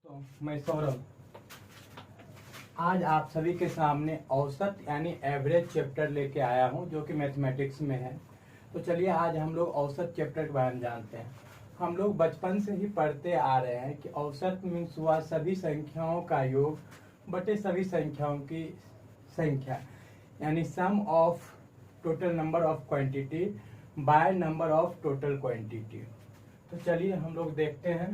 तो मैं सौरभ आज आप सभी के सामने औसत यानी एवरेज चैप्टर लेके आया हूं जो कि मैथमेटिक्स में है। तो चलिए आज हम लोग औसत चैप्टर के बारे में जानते हैं। हम लोग बचपन से ही पढ़ते आ रहे हैं कि औसत मीन्स हुआ सभी संख्याओं का योग बटे सभी संख्याओं की संख्या, यानी sum of total number of quantity by number of total quantity. तो चलिए हम लोग देखते हैं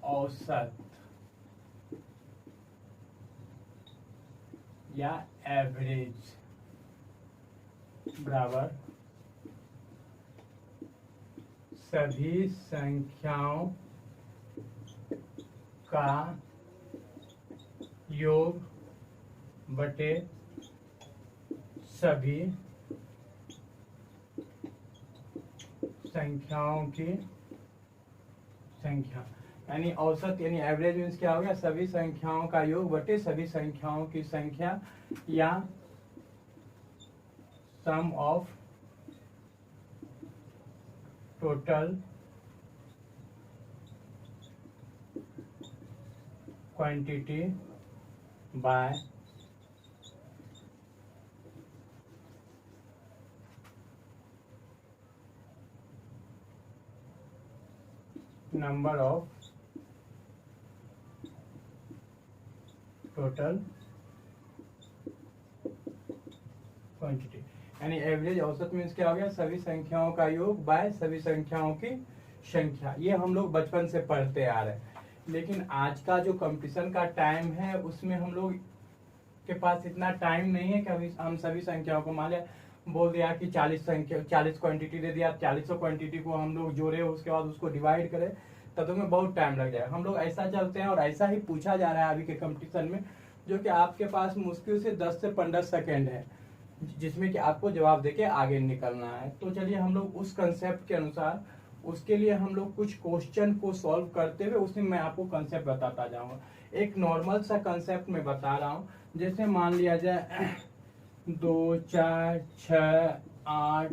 औसत या एवरेज बराबर सभी संख्याओं का योग बटे सभी संख्याओं की संख्या, यानी औसत यानी एवरेज मीन्स क्या हो गया, सभी संख्याओं का योग बटे सभी संख्याओं की संख्या या sum of total quantity by number of total quantity. यानी एवरेज औसत मीन्स क्या हो गया, सभी संख्याओं का योग बाय सभी संख्याओं की संख्या। ये हम लोग बचपन से पढ़ते आ रहे हैं, लेकिन आज का जो कंपटीशन का टाइम है उसमें हम लोग के पास इतना टाइम नहीं है कि अभी हम सभी संख्याओं को मान लिया बोल दिया कि 40 क्वांटिटी दे दिया, 40 क्वांटिटी को हम लोग जोड़े, उसके बाद उसको डिवाइड करें, तब तक में बहुत टाइम लग जाएगा। हम लोग ऐसा चलते हैं और ऐसा ही पूछा जा रहा है अभी के कंपटीशन में, जो कि आपके पास मुश्किल से 10 से 15 सेकेंड है जिसमें कि आपको जवाब देके आगे निकलना है। तो चलिए हम लोग उस कंसेप्ट के अनुसार उसके लिए हम लोग कुछ क्वेश्चन को सॉल्व करते हुए उसमें मैं आपको कंसेप्ट बताता जाऊंगा। एक नॉर्मल सा कंसेप्ट में बता रहा हूँ, जैसे मान लिया जाए 2 4 6 8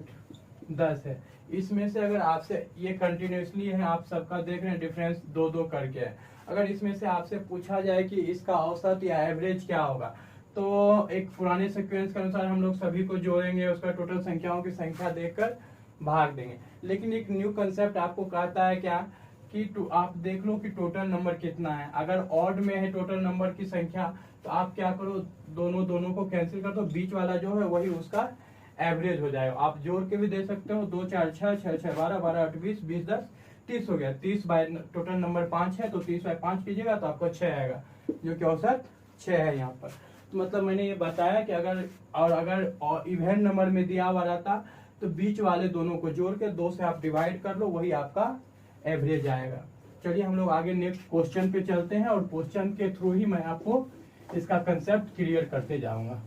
10 है। इसमें से अगर आपसे ये कंटिन्यूसली है, आप सबका देख रहे हैं डिफरेंस 2 2 करके है। अगर इसमें से आपसे पूछा जाए कि इसका औसत या एवरेज क्या होगा, तो एक पुराने सीक्वेंस के अनुसार हम लोग सभी को जोड़ेंगे, उसका टोटल संख्याओं की संख्या देखकर भाग देंगे। लेकिन एक न्यू कंसेप्ट आपको कहता है क्या कि आप देख लो कि टोटल नंबर कितना है। अगर ऑड में है टोटल नंबर की संख्या तो आप क्या करो, दोनों को कैंसिल कर दो, बीच वाला जो है वही उसका एवरेज हो जाएगा। आप जोड़ के भी दे सकते हो, 2 4 6 6 6 12 12 8 20 20 10 30 हो गया। 30 बाय टोटल नंबर 5 है तो 30 बाय 5 कीजिएगा तो आपको 6 आएगा, जो कि औसत 6 है यहाँ पर। तो मतलब मैंने ये बताया कि अगर इवेंट नंबर में दिया हुआ रहता तो बीच वाले दोनों को जोड़ के 2 से आप डिवाइड कर लो, वही आपका एवरेज आएगा। चलिए हम लोग आगे नेक्स्ट क्वेश्चन पे चलते हैं और क्वेश्चन के थ्रू ही मैं आपको इसका कंसेप्ट क्लियर करते जाऊंगा।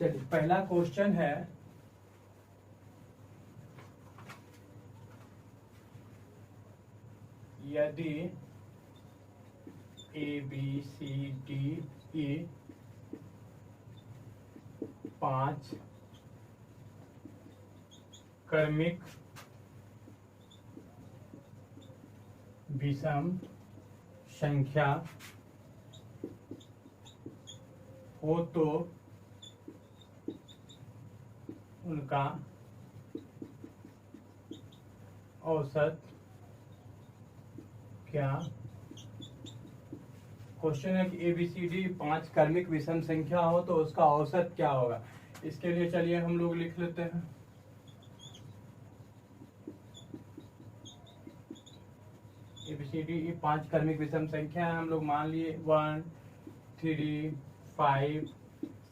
चलिए पहला क्वेश्चन है, यदि ABCDE 5 क्रमिक विषम संख्या हो तो उनका औसत क्या। क्वेश्चन है कि ABCD 5 क्रमिक विषम संख्या हो तो उसका औसत क्या होगा। इसके लिए चलिए हम लोग लिख लेते हैं, ABCD 5 क्रमिक विषम संख्या है। हम लोग मान लिए 1 3 5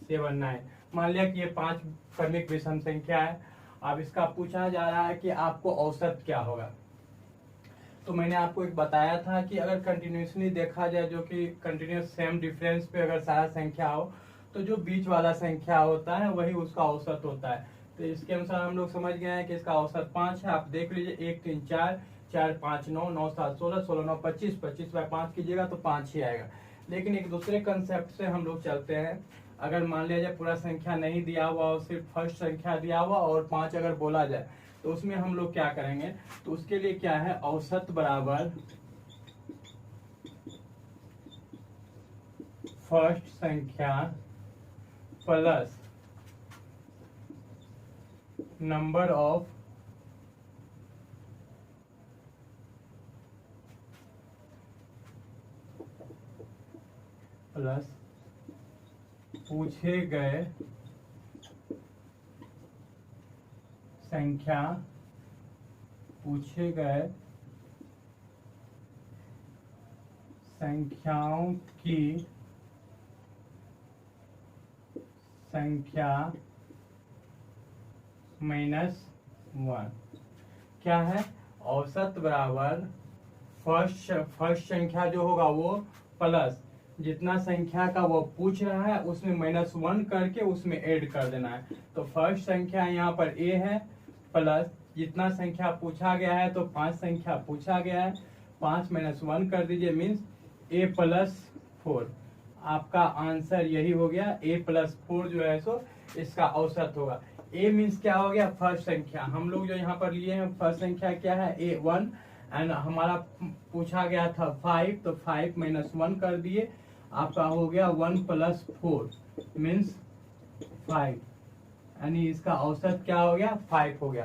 7 9, मान लिया कि ये 5 क्रमिक विषम संख्या है। अब इसका पूछा जा रहा है कि आपको औसत क्या होगा। तो मैंने आपको एक बताया था कि अगर कंटिन्यूसली देखा जाए, जो कि कंटिन्यूस सेम डिफरेंस पे अगर सारा संख्या हो, तो जो बीच वाला संख्या होता है वही उसका औसत होता है। तो इसके अनुसार हम लोग समझ गए हैं कि इसका औसत 5 है। आप देख लीजिए 1 3 4 4 5 9 9 7 16 16 9 25 25 बाय 5 कीजिएगा तो 5 ही आएगा। लेकिन एक दूसरे कंसेप्ट से हम लोग चलते हैं। अगर मान लिया जाए पूरा संख्या नहीं दिया हुआ और सिर्फ फर्स्ट संख्या दिया हुआ और 5 अगर बोला जाए, तो तो उसमें हम लोग क्या करेंगे, तो उसके लिए क्या है, औसत बराबर फर्स्ट संख्या प्लस नंबर ऑफ प्लस पूछे गए संख्या, पूछे गए संख्याओं की संख्या -1। क्या है, औसत बराबर फर्स्ट संख्या जो होगा वो प्लस जितना संख्या का वो पूछ रहा है उसमें -1 करके उसमें ऐड कर देना है। तो फर्स्ट संख्या यहाँ पर ए है, प्लस जितना संख्या पूछा गया है, तो 5 संख्या पूछा गया है, 5 - 1 कर दीजिए, मीन्स a+4। आपका आंसर यही हो गया, a+4 जो है सो इसका औसत होगा। a मीन्स क्या हो गया, फर्स्ट संख्या। हम लोग जो यहाँ पर लिए हैं फर्स्ट संख्या क्या है, a1, एंड हमारा पूछा गया था 5, तो 5 - 1 कर दिए, आपका हो गया 1 + 4 मीन्स 5, यानी इसका औसत क्या हो गया, 5 हो गया।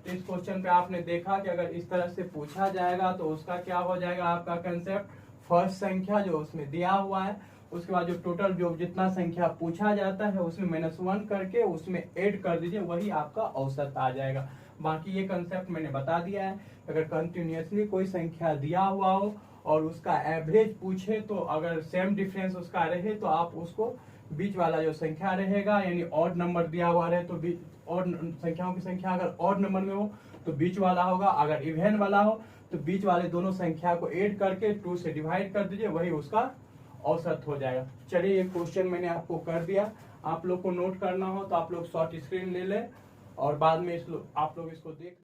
तो इस क्वेश्चन पे आपने देखा कि अगर इस तरह से पूछा जाएगा तो उसका क्या हो जाएगा, आपका कंसेप्ट फर्स्ट संख्या जो उसमें दिया हुआ है, उसके बाद जो टोटल जो जितना संख्या पूछा जाता है उसमें -1 करके उसमें ऐड कर दीजिए, वही आपका औसत आ जाएगा। बाकी ये कंसेप्ट मैंने बता दिया है। अगर कंटिन्यूअसली कोई संख्या दिया हुआ हो और उसका एवरेज पूछे, तो अगर सेम डिफरेंस उसका रहे तो आप उसको बीच वाला जो संख्या रहेगा, यानी ऑड नंबर दिया हुआ रहे तो ऑड संख्याओं की संख्या अगर ऑड नंबर में हो तो बीच वाला होगा, अगर इवन वाला हो तो बीच वाले दोनों संख्या को ऐड करके 2 से डिवाइड कर दीजिए, वही उसका औसत हो जाएगा। चलिए, ये क्वेश्चन मैंने आपको कर दिया। आप लोग को नोट करना हो तो आप लोग शॉर्ट स्क्रीन ले लें और बाद में आप लोग इसको देख